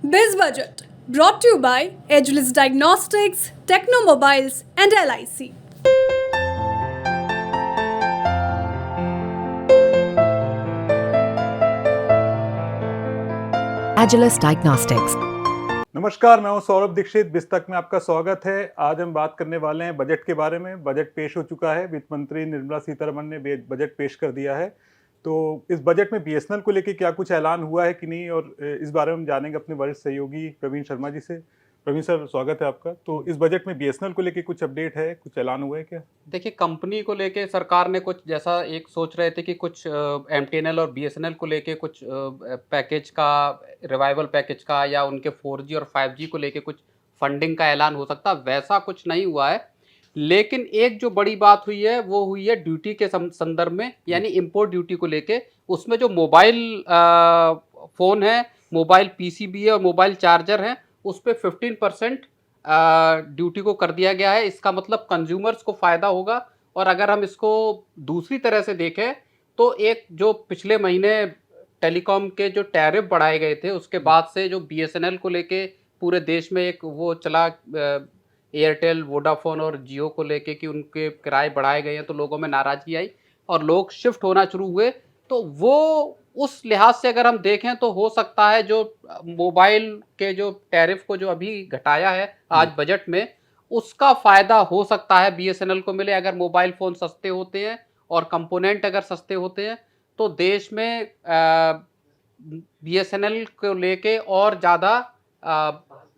Biz Budget brought to you by Ageless Diagnostics, Technomobiles, and LIC. Agilus Diagnostics. नमस्कार, मैं हूं सौरभ दीक्षित। बिस्तक में आपका स्वागत है। आज हम बात करने वाले हैं बजट के बारे में। बजट पेश हो चुका है, वित्त मंत्री निर्मला सीतारमण ने बजट पेश कर दिया है। तो इस बजट में बीएसएनएल को लेके क्या कुछ ऐलान हुआ है कि नहीं, और इस बारे में हम जानेंगे अपने वरिष्ठ सहयोगी प्रवीण शर्मा जी से। प्रवीण सर, स्वागत है आपका। तो इस बजट में बीएसएनएल को लेके कुछ अपडेट है, कुछ ऐलान हुआ है क्या? देखिए, कंपनी को लेके सरकार ने कुछ जैसा एक सोच रहे थे कि कुछ एमटीएनएल और बीएसएनएल को लेके कुछ पैकेज का, रिवाइवल पैकेज का, या उनके 4G और 5G को लेके कुछ फंडिंग का ऐलान हो सकता, वैसा कुछ नहीं हुआ है। लेकिन एक जो बड़ी बात हुई है वो हुई है ड्यूटी के संदर्भ में, यानी इंपोर्ट ड्यूटी को लेके। उसमें जो मोबाइल फ़ोन है, मोबाइल पीसीबी है और मोबाइल चार्जर है, उस पर 15% ड्यूटी को कर दिया गया है। इसका मतलब कंज्यूमर्स को फ़ायदा होगा। और अगर हम इसको दूसरी तरह से देखें तो एक जो पिछले महीने टेलीकॉम के जो टैरिफ बढ़ाए गए थे, उसके बाद से जो बीएसएनएल को लेके पूरे देश में एक वो चला, एयरटेल, वोडाफोन और जियो को लेके कि उनके किराए बढ़ाए गए हैं, तो लोगों में नाराज़गी आई और लोग शिफ्ट होना शुरू हुए। तो वो उस लिहाज से अगर हम देखें तो हो सकता है जो मोबाइल के जो टैरिफ को जो अभी घटाया है आज बजट में, उसका फ़ायदा हो सकता है बीएसएनएल को मिले। अगर मोबाइल फ़ोन सस्ते होते हैं और कंपोनेंट अगर सस्ते होते हैं तो देश में बीएसएनएल को लेके और ज़्यादा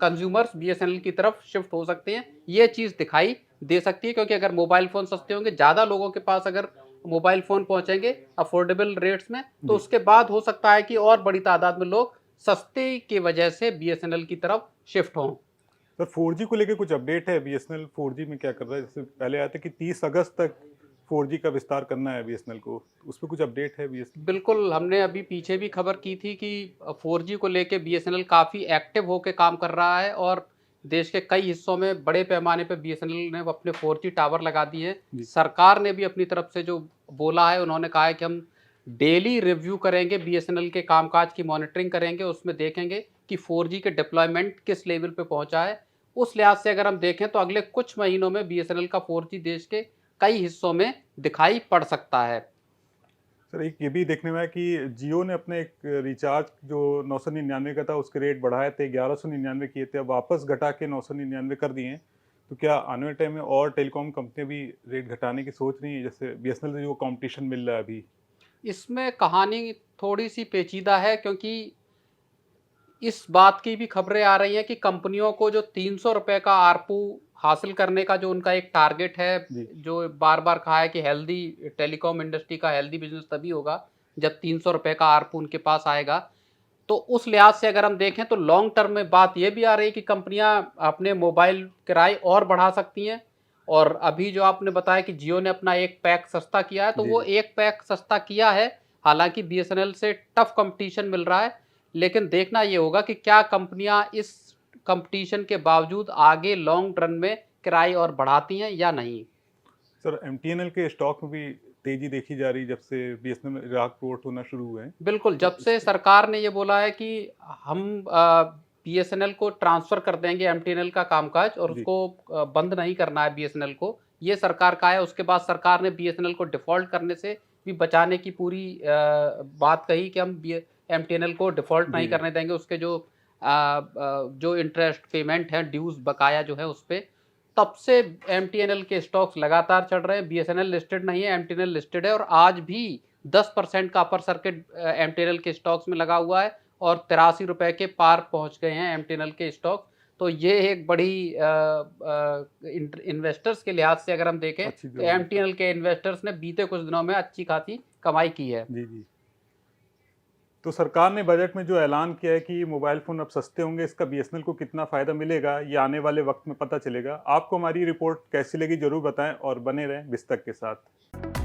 कंज्यूमर्स बीएसएनएल की तरफ शिफ्ट हो सकते हैं। ये चीज़ दिखाई दे सकती है, क्योंकि अगर मोबाइल फ़ोन सस्ते होंगे, ज़्यादा लोगों के पास अगर मोबाइल फ़ोन पहुंचेंगे अफोर्डेबल रेट्स में, तो उसके बाद हो सकता है कि और बड़ी तादाद में लोग सस्ते की वजह से बीएसएनएल की तरफ शिफ्ट हों। सर, 4G को लेके कुछ अपडेट है? बीएसएनएल 4G में क्या कर रहा है? जैसे पहले आया था कि 30 अगस्त तक 4G का विस्तार करना है बीएसएनएल को, उस पर कुछ अपडेट है बीएसएनएल? बिल्कुल, हमने अभी पीछे भी खबर की थी कि 4G को लेके बीएसएनएल काफ़ी एक्टिव होकर काम कर रहा है और देश के कई हिस्सों में बड़े पैमाने पर बीएसएनएल ने अपने 4G टावर लगा दिए हैं। सरकार ने भी अपनी तरफ से जो बोला है, उन्होंने कहा है कि हम डेली रिव्यू करेंगे, बीएसएनएल के कामकाज की मॉनिटरिंग करेंगे, उसमें देखेंगे कि 4G के डिप्लॉयमेंट किस लेवल पे पहुंचा है। उस लिहाज से अगर हम देखें तो अगले कुछ महीनों में बीएसएनएल का 4G देश के कई हिस्सों में दिखाई पड़ सकता है। सर, एक ये भी देखने में आया कि जियो ने अपने एक रिचार्ज जो 999 का था, उसके रेट बढ़ाए थे, 1199 किए थे, अब वापस घटा के 999 कर दिए हैं। तो क्या आने वाले टाइम में और टेलीकॉम कंपनियां भी रेट घटाने की सोच रही हैं, जैसे बीएसएनएल से जो कंपटीशन मिल रहा है अभी? इसमें कहानी थोड़ी सी पेचीदा है, क्योंकि इस बात की भी खबरें आ रही हैं कि कंपनियों को जो 300 रुपये का आरपू हासिल करने का जो उनका एक टारगेट है, जो बार बार कहा है कि हेल्दी टेलीकॉम इंडस्ट्री का हेल्दी बिजनेस तभी होगा जब 300 रुपये का आरपू उनके पास आएगा। तो उस लिहाज से अगर हम देखें तो लॉन्ग टर्म में बात यह भी आ रही है कि कंपनियां अपने मोबाइल किराए और बढ़ा सकती हैं। और अभी जो आपने बताया कि जियो ने अपना एक पैक सस्ता किया है, तो वो एक पैक सस्ता किया है। हालांकि बीएसएनएल से टफ कंपटीशन मिल रहा है, लेकिन देखना ये होगा कि क्या कंपनियां इस कंपटीशन के बावजूद आगे लॉन्ग रन में किराए और बढ़ाती हैं या नहीं। सर, एमटीएनएल के स्टॉक में भी तेजी देखी जा रही जब से बीएसएनएल में ग्राहक पोर्ट होना शुरू हुए हैं। बिल्कुल, जब से सरकार ने ये बोला है कि हम बीएसएनएल को ट्रांसफ़र कर देंगे एमटीएनएल का कामकाज, और उसको बंद नहीं करना है बीएसएनएल को, ये सरकार का है। उसके बाद सरकार ने बीएसएनएल को डिफ़ॉल्ट करने से भी बचाने की पूरी बात कही कि हम एमटीएनएल को डिफ़ॉल्ट नहीं करने देंगे। उसके जो इंटरेस्ट पेमेंट है, ड्यूज़ बकाया जो है उस पे। तब से एमटीएनएल के स्टॉक्स लगातार चढ़ रहे हैं। बीएसएनएल लिस्टेड नहीं है, एमटीएनएल लिस्टेड है, और आज भी 10% का अपर सर्किट एमटीएनएल के स्टॉक्स में लगा हुआ है और 83 रुपये के पार पहुंच गए हैं एमटीएनएल के स्टॉक। तो ये एक बड़ी इन्वेस्टर्स के लिहाज से अगर हम देखें तो एमटीएनएल के इन्वेस्टर्स ने बीते कुछ दिनों में अच्छी खासी कमाई की है। जी। तो सरकार ने बजट में जो ऐलान किया है कि मोबाइल फ़ोन अब सस्ते होंगे, इसका बीएसएनएल को कितना फ़ायदा मिलेगा, ये आने वाले वक्त में पता चलेगा। आपको हमारी रिपोर्ट कैसी लगी ज़रूर बताएं और बने रहें बिस्तक के साथ।